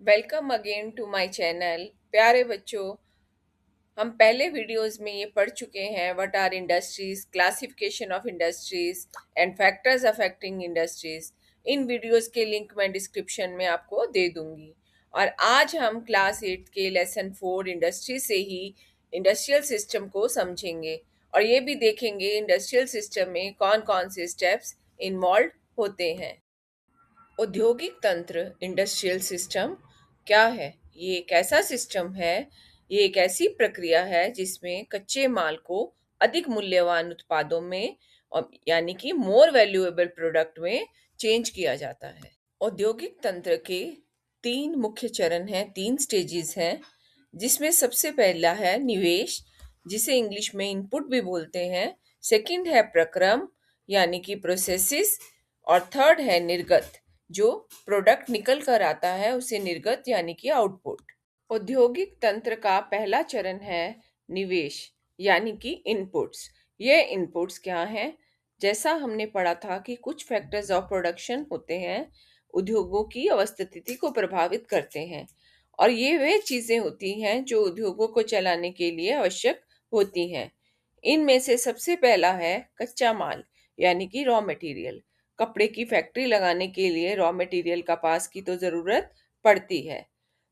Welcome again to my channel. प्यारे बच्चों, हम पहले वीडियोस में ये पढ़ चुके हैं what are industries, classification of industries and factors affecting industries. इन वीडियोस के लिंक मैं डिस्क्रिप्शन में आपको दे दूंगी। और आज हम क्लास 8 के लेसन 4 इंडस्ट्री से ही इंडस्ट्रियल सिस्टम को समझेंगे और ये भी देखेंगे इंडस्ट्रियल सिस्टम में कौन कौन से स्टेप्स इन्वॉल्व होते हैं। औद्योगिक तंत्र इंडस्ट्रियल सिस्टम क्या है? ये एक ऐसा सिस्टम है, ये एक ऐसी प्रक्रिया है जिसमें कच्चे माल को अधिक मूल्यवान उत्पादों में और यानी कि मोर वैल्यूएबल प्रोडक्ट में चेंज किया जाता है। औद्योगिक तंत्र के तीन मुख्य चरण हैं, तीन स्टेजेस हैं, जिसमें सबसे पहला है निवेश, जिसे इंग्लिश में इनपुट भी बोलते हैं। सेकंड है प्रक्रम यानी कि प्रोसेसेस, और थर्ड है निर्गत, जो प्रोडक्ट निकल कर आता है उसे निर्गत यानी कि आउटपुट। औद्योगिक तंत्र का पहला चरण है निवेश यानी कि इनपुट्स। ये इनपुट्स क्या हैं? जैसा हमने पढ़ा था कि कुछ फैक्टर्स ऑफ प्रोडक्शन होते हैं, उद्योगों की अवस्थिति को प्रभावित करते हैं, और ये वे चीजें होती हैं जो उद्योगों को चलाने के लिए आवश्यक होती हैं। इनमें से सबसे पहला है कच्चा माल यानी कि रॉ मटेरियल। कपड़े की फैक्ट्री लगाने के लिए रॉ मटेरियल कपास की तो जरूरत पड़ती है।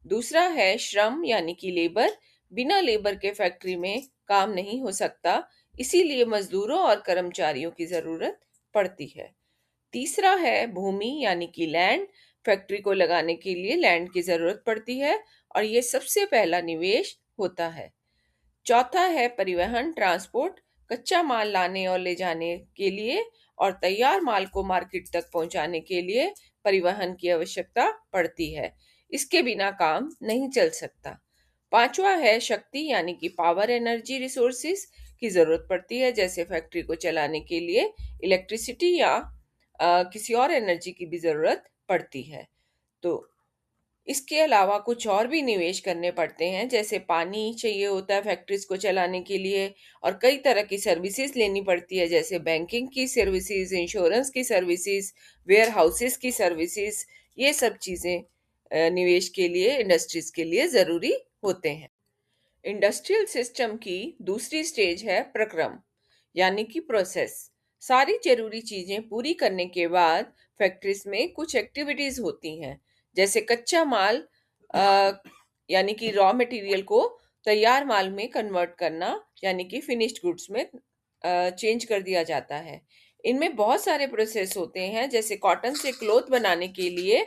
दूसरा है श्रम यानी कि लेबर। बिना लेबर के फैक्ट्री में काम नहीं हो सकता, इसीलिए मजदूरों और कर्मचारियों की जरूरत पड़ती है। तीसरा है भूमि यानी कि लैंड। फैक्ट्री को लगाने के लिए लैंड की जरूरत पड़ती है और ये सबसे पहला निवेश होता है। चौथा है परिवहन, ट्रांसपोर्ट। कच्चा माल लाने और ले जाने के लिए और तैयार माल को मार्केट तक पहुंचाने के लिए परिवहन की आवश्यकता पड़ती है, इसके बिना काम नहीं चल सकता। पांचवा है शक्ति यानी कि पावर, एनर्जी रिसोर्सेज की जरूरत पड़ती है, जैसे फैक्ट्री को चलाने के लिए इलेक्ट्रिसिटी या किसी और एनर्जी की भी जरूरत पड़ती है। तो इसके अलावा कुछ और भी निवेश करने पड़ते हैं, जैसे पानी चाहिए होता है फैक्ट्रीज को चलाने के लिए, और कई तरह की सर्विसेज लेनी पड़ती है, जैसे बैंकिंग की सर्विसेज, इंश्योरेंस की सर्विसेज, वेयर हाउसेस की सर्विसेज। ये सब चीज़ें निवेश के लिए, इंडस्ट्रीज के लिए ज़रूरी होते हैं। इंडस्ट्रियल सिस्टम की दूसरी स्टेज है प्रक्रम यानी कि प्रोसेस। सारी जरूरी चीजें पूरी करने के बाद फैक्ट्रीज में कुछ एक्टिविटीज होती हैं, जैसे कच्चा माल यानी कि रॉ मटेरियल को तैयार माल में कन्वर्ट करना यानी कि फिनिश्ड गुड्स में चेंज कर दिया जाता है। इनमें बहुत सारे प्रोसेस होते हैं, जैसे कॉटन से क्लोथ बनाने के लिए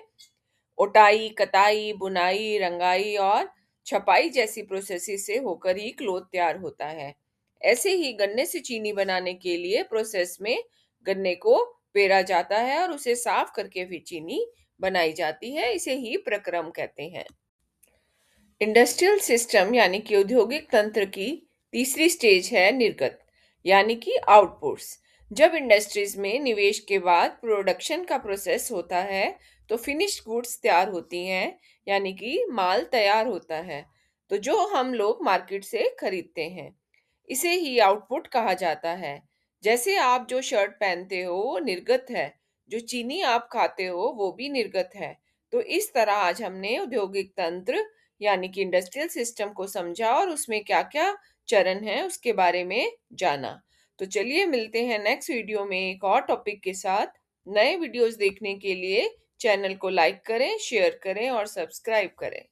ओटाई, कताई, बुनाई, रंगाई और छपाई जैसी प्रोसेसेस से होकर ही क्लोथ तैयार होता है। ऐसे ही गन्ने से चीनी बनाने के लिए प्रोसेस में गन्ने को पेरा जाता है और उसे साफ करके फिर चीनी बनाई जाती है, इसे ही प्रक्रम कहते हैं। इंडस्ट्रियल सिस्टम यानी कि औद्योगिक तंत्र की तीसरी स्टेज है निर्गत यानी कि आउटपुट्स। जब इंडस्ट्रीज में निवेश के बाद प्रोडक्शन का प्रोसेस होता है तो फिनिश्ड गुड्स तैयार होती हैं, यानी कि माल तैयार होता है, तो जो हम लोग मार्केट से खरीदते हैं, इसे ही आउटपुट कहा जाता है। जैसे आप जो शर्ट पहनते हो वो निर्गत है, जो चीनी आप खाते हो वो भी निर्गत है। तो इस तरह आज हमने औद्योगिक तंत्र यानी कि इंडस्ट्रियल सिस्टम को समझा और उसमें क्या क्या चरण है उसके बारे में जाना। तो चलिए मिलते हैं नेक्स्ट वीडियो में एक और टॉपिक के साथ। नए वीडियोस देखने के लिए चैनल को लाइक करें, शेयर करें और सब्सक्राइब करें।